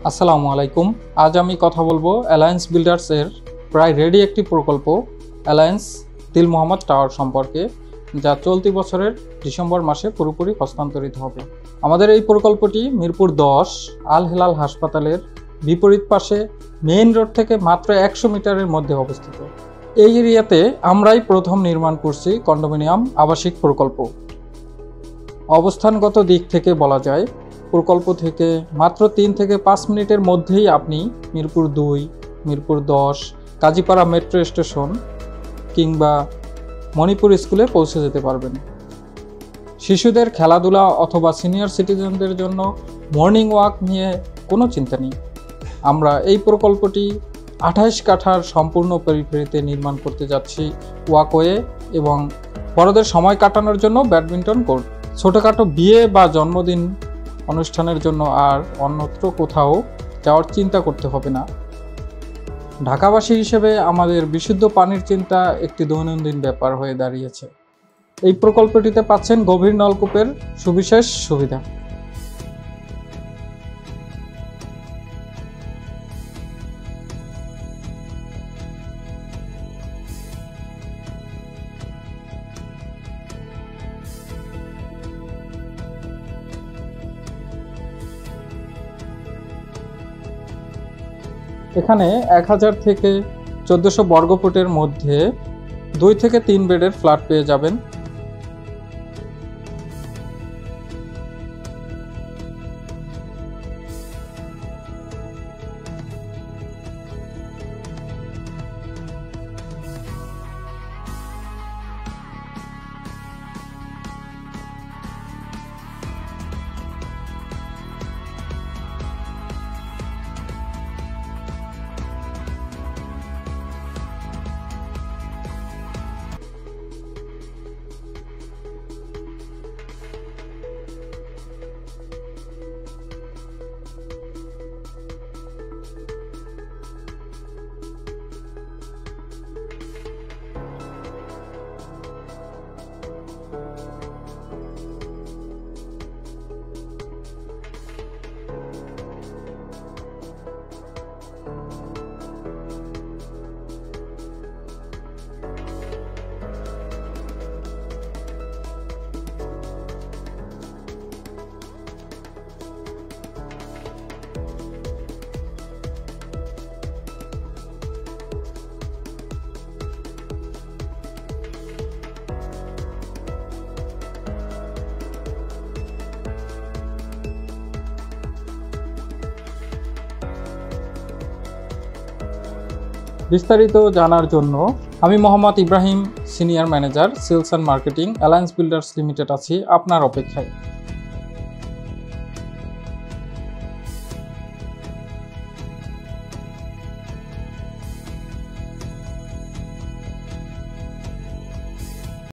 আসসালামু আলাইকুম। আজ আমি কথা বলবো অ্যালায়েন্স বিল্ডার্স এর প্রায় রেডি একটি প্রকল্প অ্যালায়েন্স দিল মোহাম্মদ টাওয়ার সম্পর্কে, যা চলতি বছরের ডিসেম্বর মাসে পুরোপুরি হস্তান্তরিত হবে। আমাদের এই প্রকল্পটি মিরপুর 10 আল হেলাল হাসপাতালের বিপরীত পাশে মেইন রোড থেকে মাত্র 100 মিটারের মধ্যে অবস্থিত। এই এরিয়াতে আমরাই প্রথম নির্মাণ করছি কন্ডোমিনিয়াম আবাসিক প্রকল্প। অবস্থানগত দিক থেকে বলা যায়, প্রকল্প থেকে মাত্র 3 থেকে 5 মিনিটের মধ্যেই আপনি মিরপুর 2, মিরপুর 10, কাজীপাড়া মেট্রো স্টেশন কিংবা মণিপুর স্কুলে পৌঁছে যেতে পারবেন। শিশুদের খেলাধুলা অথবা সিনিয়র সিটিজেনদের জন্য মর্নিং ওয়াক নিয়ে কোনো চিন্তা নেই। আমরা এই প্রকল্পটি 28 কাঠার সম্পূর্ণ পেরিফেরিতে নির্মাণ করতে যাচ্ছি ওয়াকওয়ে এবং বড়দের সময় কাটানোর জন্য ব্যাডমিন্টন কোর্ট। ছোটোখাটো বিয়ে বা জন্মদিন অনুষ্ঠানের জন্য আর অন্যত্র কোথাও যাওয়ার চিন্তা করতে হবে না। ঢাকাবাসী হিসেবে আমাদের বিশুদ্ধ পানির চিন্তা একটি দৈনন্দিন ব্যাপার হয়ে দাঁড়িয়েছে। এই প্রকল্পটিতে পাচ্ছেন গভীর নলকূপের সুবিশেষ সুবিধা। এখানে 1000 থেকে 1400 বর্গফুটের মধ্যে 2 থেকে 3 বেডের ফ্ল্যাট পেয়ে যাবেন। বিস্তারিত জানার জন্য আমি Mohammad Ibrahim, senior manager sales and marketing, Alliance Builders Limited আছি আপনার অপেক্ষায়।